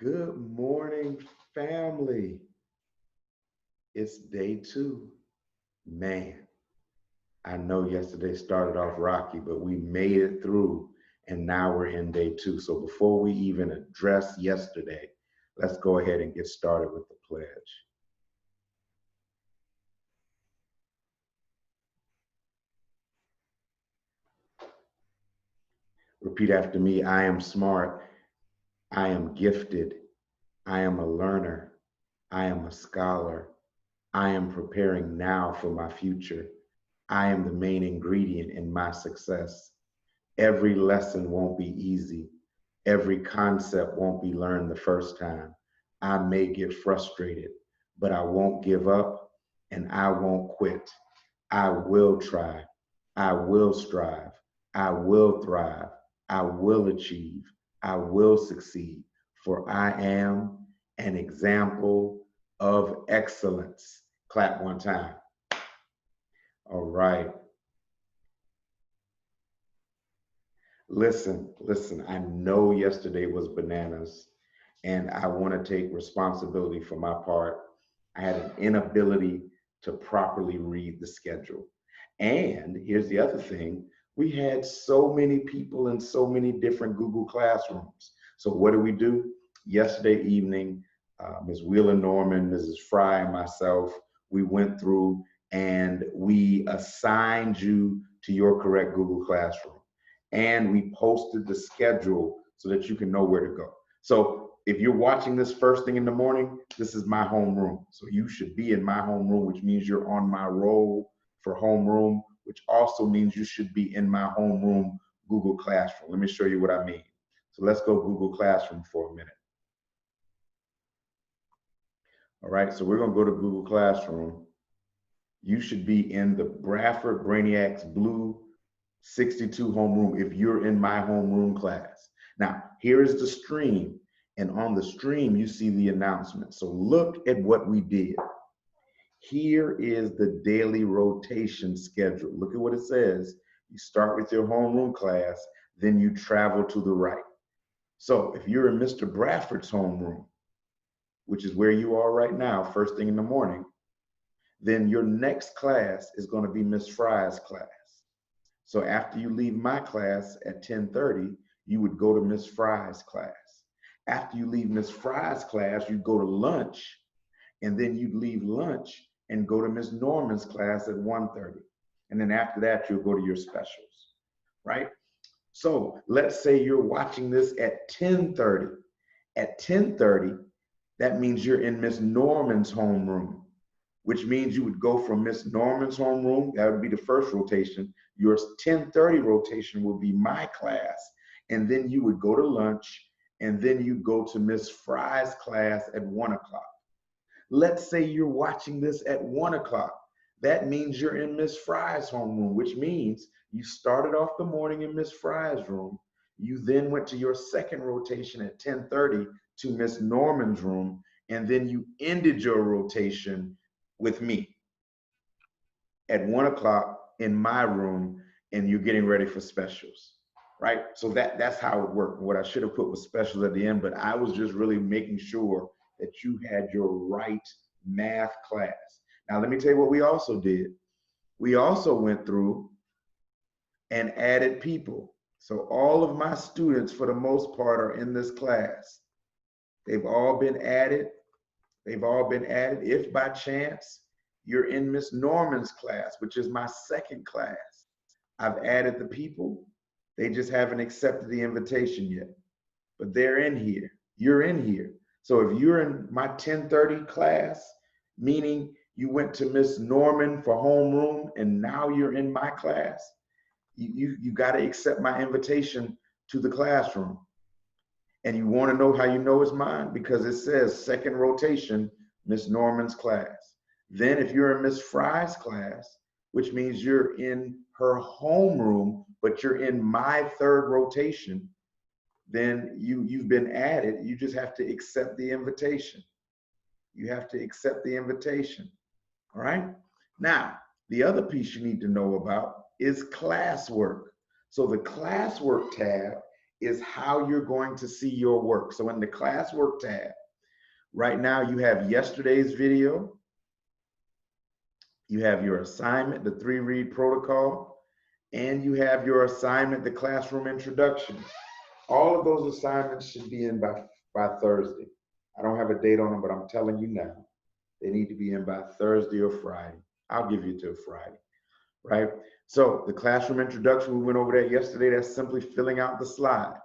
Good morning, family. It's day two. Man, I know yesterday started off rocky, but we made it through and now we're in day two. So before we even address yesterday, let's go ahead and get started with the pledge. Repeat after me. I am smart. I am gifted. I am a learner. I am a scholar. I am preparing now for my future. I am the main ingredient in my success. Every lesson won't be easy. Every concept won't be learned the first time. I may get frustrated, but I won't give up and I won't quit. I will try. I will strive. I will thrive. I will achieve. I will succeed. For I am an example of excellence. Clap one time. All right. Listen, I know yesterday was bananas, and I want to take responsibility for my part. I had an inability to properly read the schedule. And here's the other thing, we had so many people in so many different Google Classrooms. So, what do we do? Yesterday evening, Ms. Wheeler Norman, Mrs. Fry, and myself, we went through and we assigned you to your correct Google Classroom and we posted the schedule so that you can know where to go. So if you're watching this first thing in the morning, this is my homeroom. So you should be in my homeroom, which means you're on my roll for homeroom, which also means you should be in my homeroom Google Classroom. Let me show you what I mean. So let's go Google Classroom for a minute. All right, so we're gonna go to Google Classroom. You should be in the Bradford Brainiacs Blue 62 homeroom if you're in my homeroom class. Now, here is the stream, and on the stream, you see the announcement. So look at what we did. Here is the daily rotation schedule. Look at what it says. You start with your homeroom class, then you travel to the right. So if you're in Mr. Bradford's homeroom, which is where you are right now, first thing in the morning, then your next class is going to be Miss Fry's class. So after you leave my class at 10:30, you would go to Miss Fry's class. After you leave Miss Fry's class, you go to lunch, and then you'd leave lunch and go to Miss Norman's class at 1:30. And then after that, you'll go to your specials, right? So let's say you're watching this at 10:30. At 10:30, that means you're in Miss Norman's homeroom, which means you would go from Miss Norman's homeroom, that would be the first rotation. Your 10:30 rotation will be my class, and then you would go to lunch, and then you go to Miss Fry's class at 1 o'clock. Let's say you're watching this at 1 o'clock. That means you're in Miss Fry's homeroom, which means you started off the morning in Miss Fry's room. You then went to your second rotation at 10:30 to Miss Norman's room, and then you ended your rotation with me at 1 o'clock in my room, and you're getting ready for specials, right? So that's how it worked. What I should have put was specials at the end, but I was just really making sure that you had your right math class. Now, let me tell you what we also did. We also went through and added people. So all of my students, for the most part, are in this class. They've all been added. They've all been added. If by chance you're in Miss Norman's class, which is my second class, I've added the people. They just haven't accepted the invitation yet, but they're in here. You're in here. So if you're in my 10:30 class, meaning you went to Miss Norman for homeroom and now you're in my class, you got to accept my invitation to the classroom. And you want to know how you know it's mine? Because it says second rotation, Miss Norman's class. Then if you're in Miss Fry's class, which means you're in her homeroom, but you're in my third rotation, then you've been added. You just have to accept the invitation. You have to accept the invitation. All right. Now, the other piece you need to know about is classwork. So the classwork tab is how you're going to see your work. So in the classwork tab, right now you have yesterday's video, you have your assignment, the 3-read protocol, and you have your assignment, the classroom introduction. All of those assignments should be in by Thursday. I don't have a date on them, but I'm telling you now, they need to be in by Thursday or Friday. I'll give you till Friday, right? So the classroom introduction, we went over that yesterday. That's simply filling out the slide.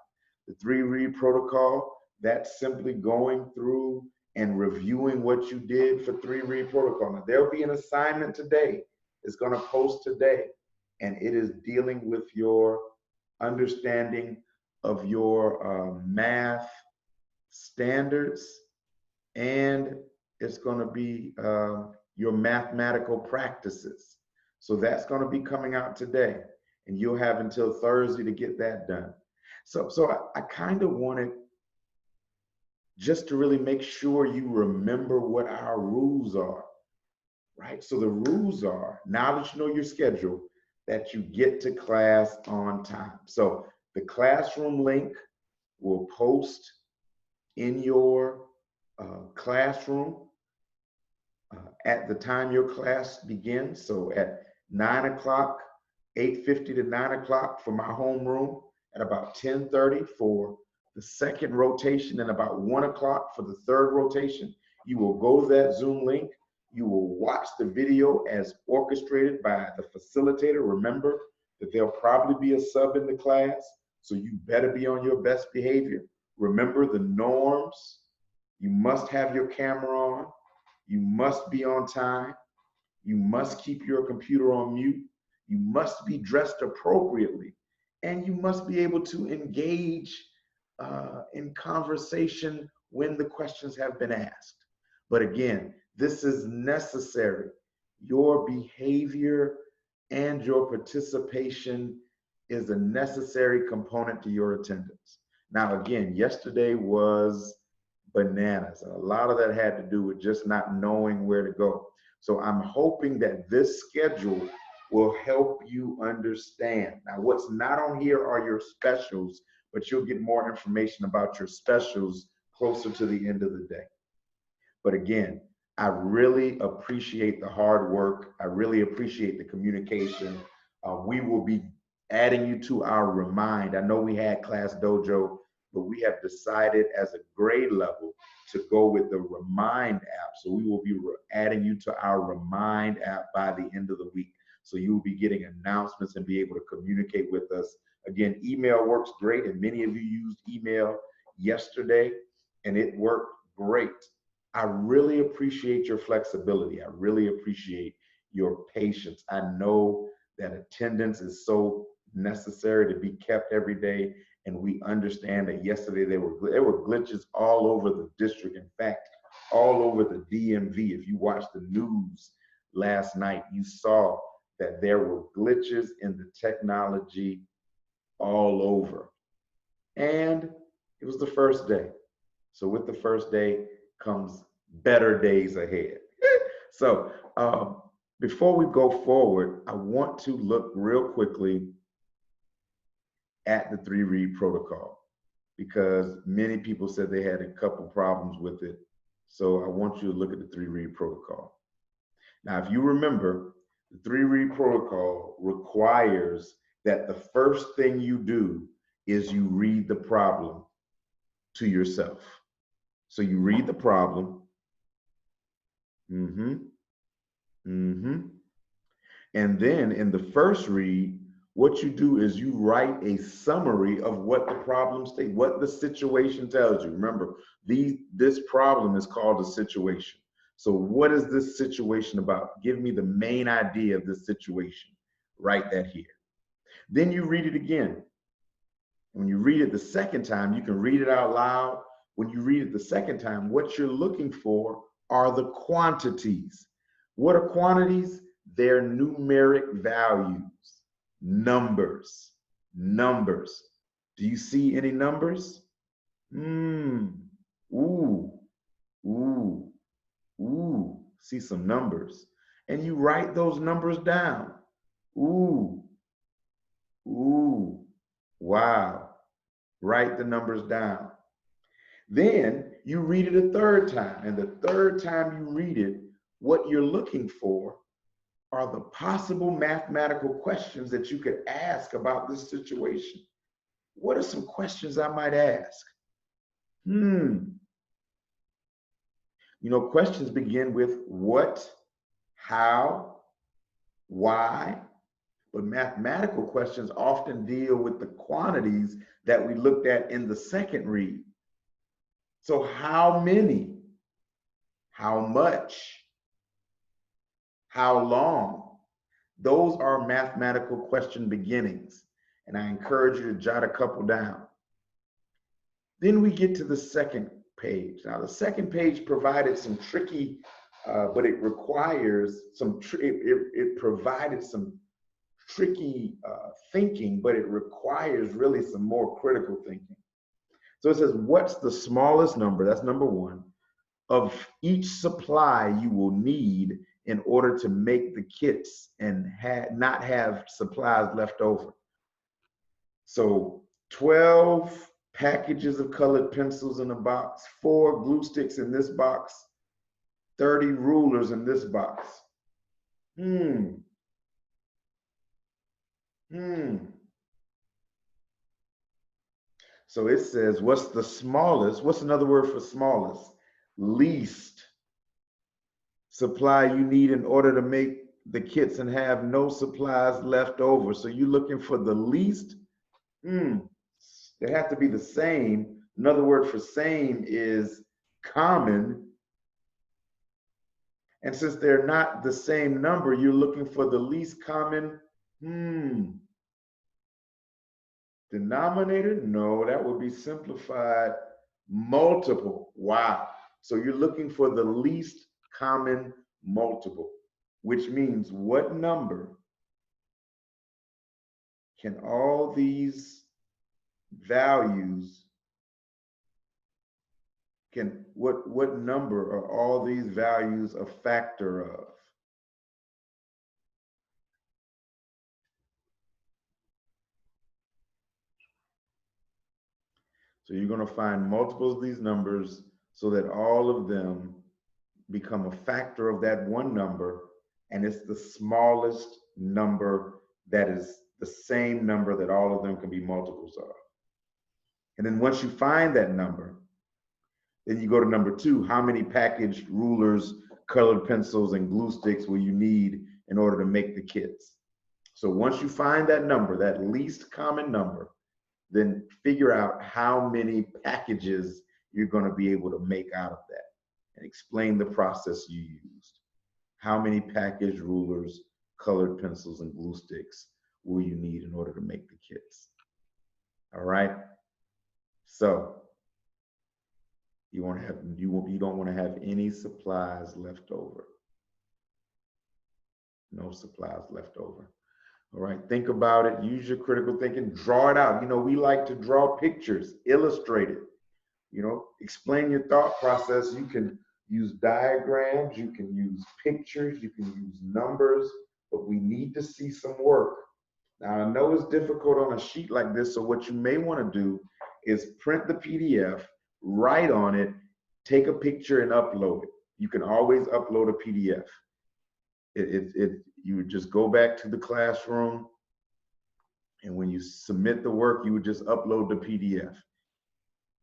The 3-read protocol, that's simply going through and reviewing what you did for 3-read protocol. Now, there'll be an assignment today. It's going to post today, and it is dealing with your understanding of your math standards, and it's going to be your mathematical practices. So that's going to be coming out today, and you'll have until Thursday to get that done. So I kind of wanted just to really make sure you remember what our rules are, right? So the rules are, now that you know your schedule, that you get to class on time. So the classroom link will post in your classroom at the time your class begins. So at 9 o'clock, 8:50 to 9 o'clock for my homeroom, at about 10:30 for the second rotation, and about 1 o'clock for the third rotation. You will go to that Zoom link. You will watch the video as orchestrated by the facilitator. Remember that there'll probably be a sub in the class, so you better be on your best behavior. Remember the norms. You must have your camera on. You must be on time. You must keep your computer on mute. You must be dressed appropriately. And you must be able to engage in conversation when the questions have been asked. But again, this is necessary. Your behavior and your participation is a necessary component to your attendance. Now, again, yesterday was bananas. And a lot of that had to do with just not knowing where to go. So I'm hoping that this schedule will help you understand. Now, what's not on here are your specials, but you'll get more information about your specials closer to the end of the day. But again, I really appreciate the hard work. I really appreciate the communication. We will be adding you to our Remind. I know we had Class Dojo, but we have decided as a grade level to go with the Remind app. So we will be adding you to our Remind app by the end of the week. So you will be getting announcements and be able to communicate with us. Again, email works great, and many of you used email yesterday, and it worked great. I really appreciate your flexibility. I really appreciate your patience. I know that attendance is so necessary to be kept every day, and we understand that yesterday there were glitches all over the district. In fact, all over the DMV. If you watched the news last night, you saw that there were glitches in the technology all over. And it was the first day. So with the first day comes better days ahead. So before we go forward, I want to look real quickly at the 3-read protocol, because many people said they had a couple problems with it. So I want you to look at the 3-read protocol. Now, if you remember, the 3-read protocol requires that the first thing you do is you read the problem to yourself. So you read the problem. And then in the first read, what you do is you write a summary of what the problem states, what the situation tells you. Remember, this problem is called a situation. So what is this situation about? Give me the main idea of this situation. Write that here. Then you read it again. When you read it the second time, you can read it out loud. When you read it the second time, what you're looking for are the quantities. What are quantities? They're numeric values, numbers. Do you see any numbers? See some numbers. And you write those numbers down. Wow. Write the numbers down. Then you read it a third time. And the third time you read it, what you're looking for are the possible mathematical questions that you could ask about this situation. What are some questions I might ask? Questions begin with what, how, why, but mathematical questions often deal with the quantities that we looked at in the second read. So how many, how much, how long? Those are mathematical question beginnings, and I encourage you to jot a couple down. Then we get to the second page. Now, the second page provided some tricky, but it requires some, it provided some tricky thinking, but it requires really some more critical thinking. So it says, what's the smallest number, that's number one, of each supply you will need in order to make the kits and not have supplies left over? So 12 packages of colored pencils in a box, 4 glue sticks in this box, 30 rulers in this box. So it says, what's the smallest? What's another word for smallest? Least supply you need in order to make the kits and have no supplies left over. So you're looking for the least. They have to be the same. Another word for same is common. And since they're not the same number, you're looking for the least common denominator? No, that would be simplified multiple. Wow. So you're looking for the least common multiple, which means what number can all these values, what number are all these values a factor of? So you're going to find multiples of these numbers so that all of them become a factor of that one number, and it's the smallest number that is the same number that all of them can be multiples of. And then once you find that number, then you go to number 2, how many packaged rulers, colored pencils, and glue sticks will you need in order to make the kits? So once you find that number, that least common number, then figure out how many packages you're going to be able to make out of that and explain the process you used. How many packaged rulers, colored pencils, and glue sticks will you need in order to make the kits? All right. So you don't want to have any supplies left over. No supplies left over. All right, think about it, use your critical thinking, draw it out. We like to draw pictures, illustrate it, explain your thought process. You can use diagrams, you can use pictures, you can use numbers, but we need to see some work. Now, I know it's difficult on a sheet like this, so what you may want to do is print the PDF, write on it, take a picture and upload it. You can always upload a PDF. You would just go back to the classroom, and when you submit the work, you would just upload the PDF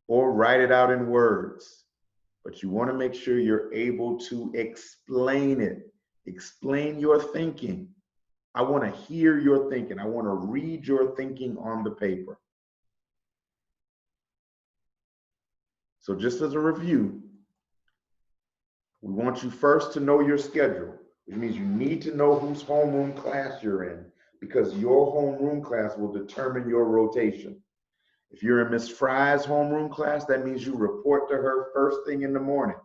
or write it out in words. But you want to make sure you're able to explain it. Explain your thinking. I want to hear your thinking. I want to read your thinking on the paper. So just as a review, we want you first to know your schedule, which means you need to know whose homeroom class you're in, because your homeroom class will determine your rotation. If you're in Miss Fry's homeroom class, that means you report to her first thing in the morning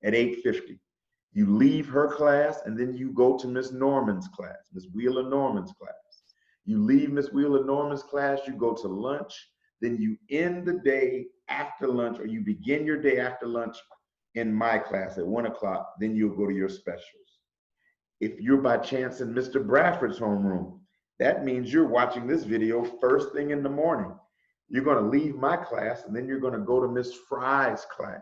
at 8:50. You leave her class and then you go to Miss Norman's class, Miss Wheeler Norman's class. You leave Miss Wheeler Norman's class, you go to lunch, then you end the day after lunch, or you begin your day after lunch in my class at 1 o'clock, then you'll go to your specials. If you're by chance in Mr. Bradford's homeroom, that means you're watching this video first thing in the morning. You're going to leave my class and then you're going to go to Miss Fry's class.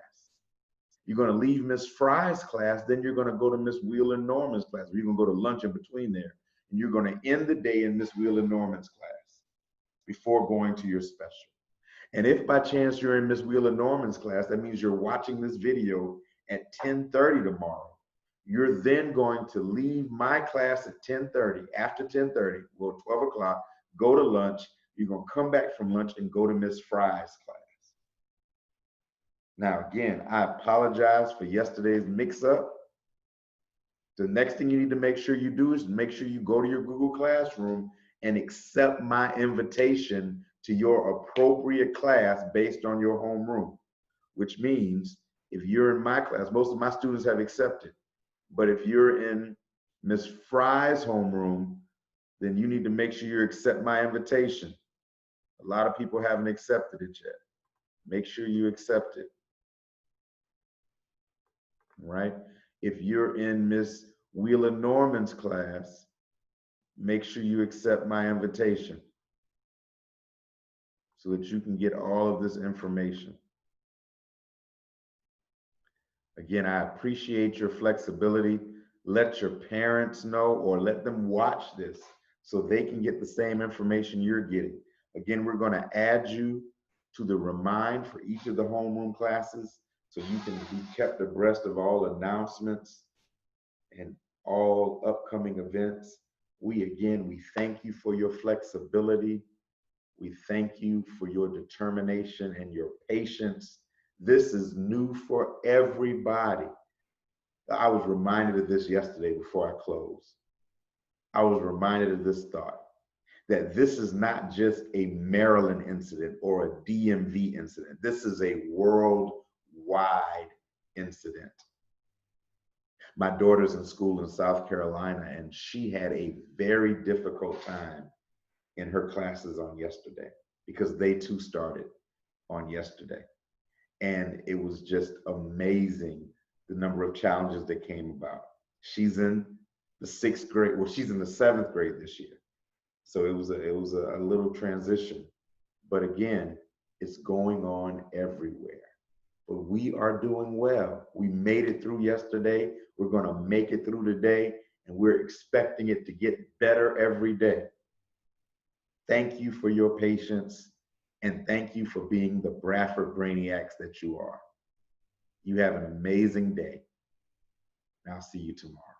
You're going to leave Miss Fry's class, then you're going to go to Miss Wheeler Norman's class. You're going to go to lunch in between there. And you're going to end the day in Miss Wheeler Norman's class before going to your special. And if by chance you're in Miss Wheeler Norman's class, that means you're watching this video at 10:30 tomorrow. You're then going to leave my class at 10:30. After 10:30, well, 12 o'clock, go to lunch. You're going to come back from lunch and go to Miss Fry's class. Now, again, I apologize for yesterday's mix-up. The next thing you need to make sure you do is make sure you go to your Google Classroom and accept my invitation to your appropriate class based on your homeroom, which means if you're in my class, most of my students have accepted. But if you're in Miss Fry's homeroom, then you need to make sure you accept my invitation. A lot of people haven't accepted it yet. Make sure you accept it. Right? If you're in Miss Wheeler Norman's class, make sure you accept my invitation so that you can get all of this information. Again, I appreciate your flexibility. Let your parents know or let them watch this so they can get the same information you're getting. Again, we're going to add you to the remind for each of the homeroom classes so you can be kept abreast of all announcements and all upcoming events. We thank you for your flexibility. We thank you for your determination and your patience. This is new for everybody. I was reminded of this yesterday before I closed. I was reminded of this thought, that this is not just a Maryland incident or a DMV incident. This is a worldwide incident. My daughter's in school in South Carolina, and she had a very difficult time in her classes on yesterday because they too started on yesterday. And it was just amazing the number of challenges that came about. She's in the 6th grade. Well, she's in the 7th grade this year. So it was a little transition. But again, it's going on everywhere. But we are doing well. We made it through yesterday. We're going to make it through today, and we're expecting it to get better every day. Thank you for your patience, and thank you for being the Bradford Brainiacs that you are. You have an amazing day. I'll see you tomorrow.